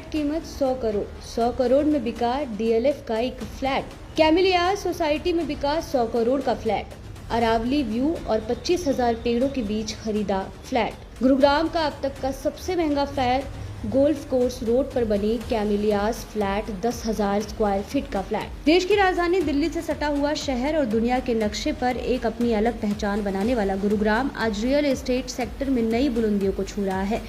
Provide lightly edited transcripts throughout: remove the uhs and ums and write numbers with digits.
Flat कीमत 100 करोड़। 100 करोड़ में बिका डीएलएफ का एक फ्लैट। कैमिलियास सोसाइटी में बिका 100 करोड़ का फ्लैट। अरावली व्यू और 25,000 पेड़ों के बीच खरीदा फ्लैट। गुरुग्राम का अब तक का सबसे महंगा फ्लैट गोल्फ कोर्स रोड पर बनी कैमिलियास फ्लैट 10,000 स्क्वायर फीट का फ्लैट। देश की राजधानी दिल्ली से सटा हुआ शहर और दुनिया के नक्शे पर एक अपनी अलग पहचान बनाने वाला गुरुग्राम आज रियल एस्टेट सेक्टर में नई बुलंदियों को छू रहा है।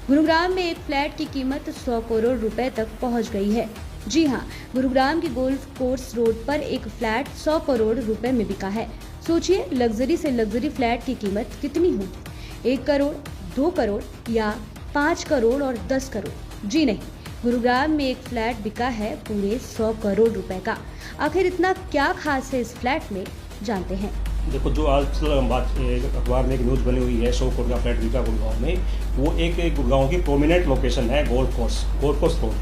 गुरुग्राम में एक फ्लैट की कीमत 100 करोड़ रुपए तक पहुंच गई है। जी हां, गुरुग्राम की गोल्फ कोर्स रोड पर एक फ्लैट 100 करोड़ रुपए में बिका है। सोचिए, लग्जरी से लग्जरी फ्लैट की कीमत कितनी होगी? 1 करोड़, 2 करोड़ या 5 करोड़ और 10 करोड़? जी नहीं, गुरुग्राम में एक फ्लैट बिका है पूरे 100 करोड़ रुपए का। आखिर इतना क्या खास है इस फ्लैट में, जानते हैं। देखो, जो आज अखबार में एक न्यूज़ बनी हुई है 100 करोड़ का फ्लैट बिका गुड़गांव में, वो एक गुड़गांव की प्रोमिनेंट लोकेशन है golf course road.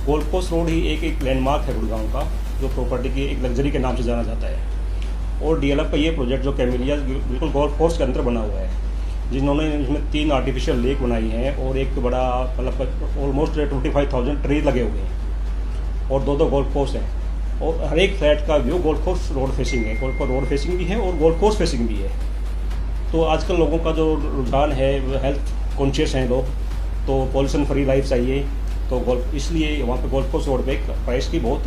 Golf course road ही एक लैंडमार्क है गुड़गांव का, जो प्रॉपर्टी की एक लग्जरी के नाम से जाना जाता है। और डीएलएफ का ये प्रोजेक्ट जो कैमिलियास बिल्कुल गोल्फ कोर्स के अंदर बना हुआ है, जिन्होंने इसमें 3 आर्टिफिशियल लेक बनाई हैं और एक बड़ा मतलब ऑलमोस्ट 25,000 ट्री लगे हुए हैं और 2 गोल्फ कोर्स हैं। और हर एक फ्लैट का view golf course road facing है। गोल्फ रोड फेसिंग भी है और गोल्फ कोर्स फेसिंग भी है। तो आजकल लोगों का जो रुझान है, हेल्थ कॉन्शियस हैं लोग, तो पॉल्यूशन फ्री लाइफ चाहिए, तो गोल्फ इसलिए वहाँ पे गोल्फ कोर्स रोड पे प्राइस की बहुत,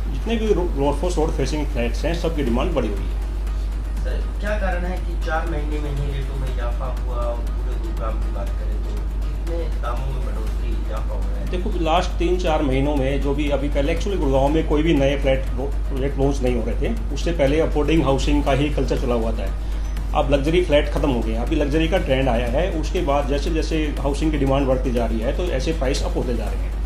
जितने भी golf course road facing flats हैं सबकी डिमांड बढ़ी हुई है। सर, क्या कारण है कि 4 महीने में ही रेटों में इजाफा हुआ? और पूरे गुरुग्राम की बात करें तो कितने दामों में बढ़ोतरी इजाफा हुआ है? देखो, लास्ट 3-4 महीनों में जो भी अभी पहले एक्चुअली गुड़गांव में कोई भी नए फ्लैट प्रोजेक्ट लॉन्च नहीं हो रहे थे। उससे पहले अफोर्डिंग हाउसिंग का ही कल्चर चला हुआ था। अब लग्जरी फ्लैट खत्म हो गए, अभी लग्जरी का ट्रेंड आया है। उसके बाद जैसे जैसे हाउसिंग की डिमांड बढ़ती जा रही है तो ऐसे प्राइस अप होते जा रहे हैं।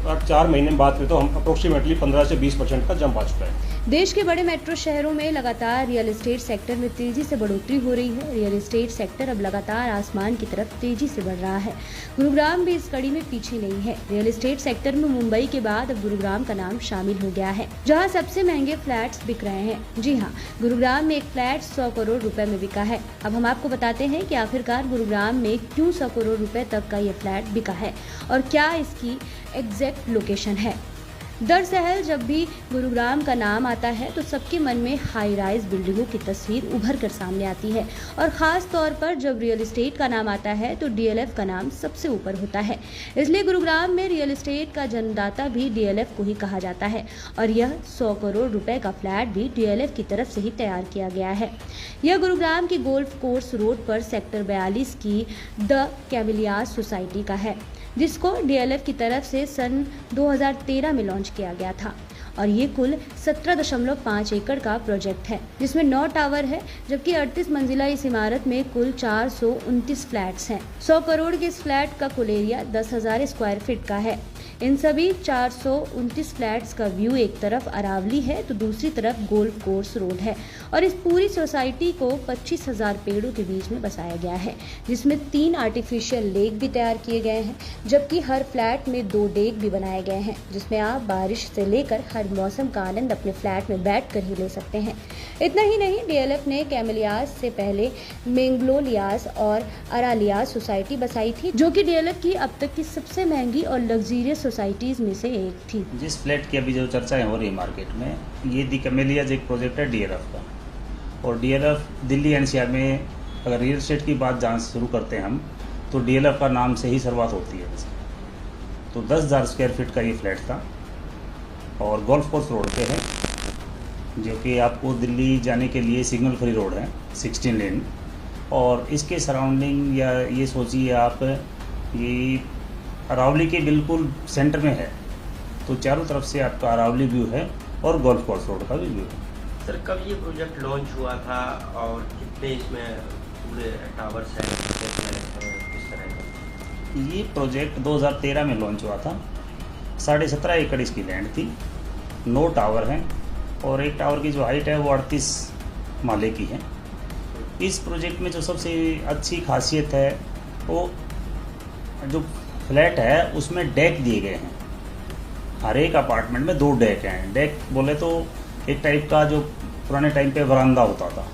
और 4 महीने में बात करें तो हम अप्रोक्सीमेटली 15 से 20% का जंप आ चुका है। देश के बड़े मेट्रो शहरों में लगातार रियल एस्टेट सेक्टर में तेजी से बढ़ोतरी हो रही है। रियल एस्टेट सेक्टर अब लगातार आसमान की तरफ तेजी से बढ़ रहा है। गुरुग्राम भी इस कड़ी में पीछे नहीं है। रियल एस्टेट सेक्टर में मुंबई के बाद अब गुरुग्राम का नाम शामिल हो गया है, जहां सबसे महंगे फ्लैट्स बिक रहे हैं। जी हाँ, गुरुग्राम में एक फ्लैट 100 करोड़ रुपए में बिका है। अब हम आपको बताते हैं कि आखिरकार गुरुग्राम में क्यों 100 करोड़ रुपए तक का ये फ्लैट बिका है और क्या इसकी एग्जैक्ट लोकेशन है। दरअसल जब भी गुरुग्राम का नाम आता है तो सबके मन में हाई राइज बिल्डिंगों की तस्वीर उभर कर सामने आती है, और ख़ास तौर पर जब रियल एस्टेट का नाम आता है तो डीएलएफ का नाम सबसे ऊपर होता है। इसलिए गुरुग्राम में रियल एस्टेट का जन्मदाता भी डीएलएफ को ही कहा जाता है, और यह 100 करोड़ रुपए का फ्लैट भी डीएलएफ की तरफ से ही तैयार किया गया है। यह गुरुग्राम की गोल्फ कोर्स रोड पर सेक्टर 42 की द कैमिलियास सोसाइटी का है, जिसको डीएलएफ की तरफ से सन 2013 में लॉन्च किया गया था। और ये कुल 17.5 एकड़ का प्रोजेक्ट है, जिसमें 9 टावर है, जबकि 38 मंजिला इस इमारत में कुल 429 फ्लैट्स हैं। 100 करोड़ के इस फ्लैट का कुल एरिया 10,000 स्क्वायर फीट का है। इन सभी 429 फ्लैट्स का व्यू एक तरफ अरावली है तो दूसरी तरफ गोल्फ कोर्स रोड है, और इस पूरी सोसाइटी को 25,000 पेड़ों के बीच में बसाया गया है, जिसमें 3 आर्टिफिशियल लेक भी तैयार किए गए हैं, जबकि हर फ्लैट में 2 डेक भी बनाए गए हैं, जिसमें आप बारिश से लेकर हर मौसम का आनंद अपने फ्लैट में बैठकर ही ले सकते हैं। इतना ही नहीं, डीएलएफ ने कैमिलियास से पहले मेंगलोलियास और अरालियास सोसाइटी बसाई थी, जो कि डीएलएफ की अब तक की सबसे महंगी और लग्जरियस सोसाइटीज में से एक थी। जिस फ्लैट की अभी जो चर्चाएं हो रही है मार्केट में, ये दी कैमिलियास एक प्रोजेक्ट है डीएलएफ का। और डीएलएफ दिल्ली एनसीआर में अगर रियल एस्टेट की बात जहाँ से शुरू करते हैं हम, तो डीएलएफ का नाम से ही शुरुआत होती है। तो 10,000 स्क्वायर फीट का ये फ्लैट था और गोल्फ कोर्स रोड पे है, जो कि आपको दिल्ली जाने के लिए सिग्नल फ्री रोड है, 16 लेन। और इसके सराउंडिंग या ये सोचिए आप, ये अरावली के बिल्कुल सेंटर में है, तो चारों तरफ से आपका अरावली व्यू है और गोल्फ कोर्स रोड का भी व्यू है। सर, कब ये प्रोजेक्ट लॉन्च हुआ था और कितने इसमें पूरे टावर्स हैं, किस तरह का? ये प्रोजेक्ट 2013 में लॉन्च हुआ था। 17.5 एकड़ इसकी लैंड थी, 9 टावर हैं और एक टावर की जो हाइट है वो 38 माले की है। इस प्रोजेक्ट में जो सबसे अच्छी खासियत है, वो जो फ्लैट है उसमें डेक दिए गए हैं। हर एक अपार्टमेंट में 2 डेक हैं। डेक बोले तो एक टाइप का जो पुराने टाइम पे वरांदा होता था,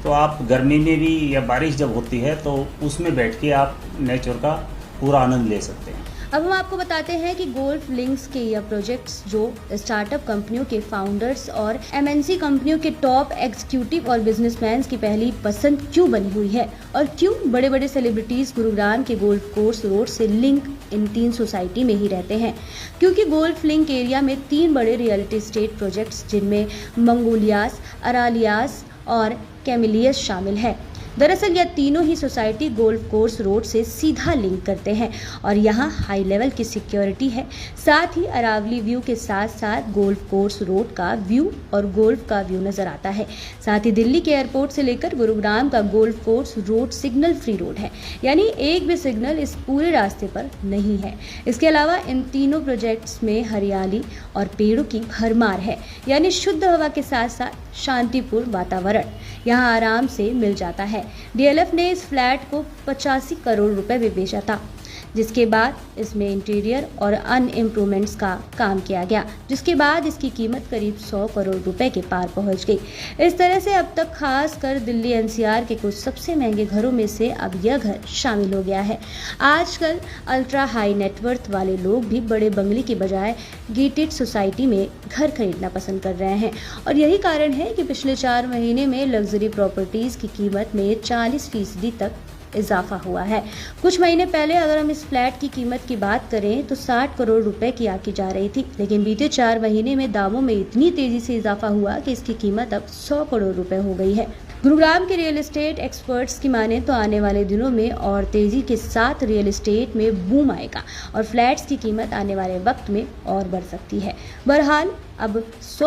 तो आप गर्मी में भी या बारिश जब होती है तो उसमें बैठ के आप नेचर का पूरा आनंद ले सकते हैं। अब हम आपको बताते हैं कि गोल्फ लिंक्स के यह प्रोजेक्ट्स जो स्टार्टअप कंपनियों के फाउंडर्स और एमएनसी कंपनियों के टॉप एग्जीक्यूटिव और बिजनेसमैन की पहली पसंद क्यों बनी हुई है और क्यों बड़े बड़े सेलिब्रिटीज गुरुग्राम के गोल्फ कोर्स रोड से लिंक इन 3 सोसाइटी में ही रहते हैं। क्योंकि गोल्फ लिंक एरिया में 3 बड़े रियल एस्टेट प्रोजेक्ट्स जिनमें मंगोलियास, अरालियास और कैमिलियस शामिल है। दरअसल यह तीनों ही सोसाइटी गोल्फ कोर्स रोड से सीधा लिंक करते हैं और यहाँ हाई लेवल की सिक्योरिटी है। साथ ही अरावली व्यू के साथ साथ गोल्फ कोर्स रोड का व्यू और गोल्फ का व्यू नजर आता है। साथ ही दिल्ली के एयरपोर्ट से लेकर गुरुग्राम का golf course road signal free road है, यानी एक भी सिग्नल इस पूरे रास्ते पर नहीं है। इसके अलावा इन तीनों प्रोजेक्ट्स में हरियाली और पेड़ों की भरमार है, यानी शुद्ध हवा के साथ साथ शांतिपूर्ण वातावरण यहाँ आराम से मिल जाता है। डीएलएफ ने इस फ्लैट को 85 करोड़ रुपए में बेचा था, जिसके बाद इसमें इंटीरियर और अन्य इम्प्रूवमेंट्स का काम किया गया, जिसके बाद इसकी कीमत करीब 100 करोड़ रुपए के पार पहुंच गई। इस तरह से अब तक खास कर दिल्ली एनसीआर के कुछ सबसे महंगे घरों में से अब यह घर शामिल हो गया है। आजकल अल्ट्रा हाई नेटवर्थ वाले लोग भी बड़े बंगले की बजाय गेटेड सोसाइटी में घर खरीदना पसंद कर रहे हैं और यही कारण है कि पिछले 4 महीने में लग्जरी प्रॉपर्टीज की कीमत में 40% तक इजाफा हुआ है। कुछ महीने पहले अगर हम इस फ्लैट की कीमत की बात करें तो 60 करोड़ रुपए की आकी जा रही थी, लेकिन बीते 4 महीने में दामों में इतनी तेजी से इजाफा हुआ कि इसकी कीमत अब 100 करोड़ रुपए हो गई है। गुरुग्राम के रियल एस्टेट एक्सपर्ट्स की माने तो आने वाले दिनों में और तेजी के साथ रियल एस्टेट में बूम आएगा और फ्लैट्स की कीमत आने वाले वक्त में और बढ़ सकती है। बहरहाल अब 100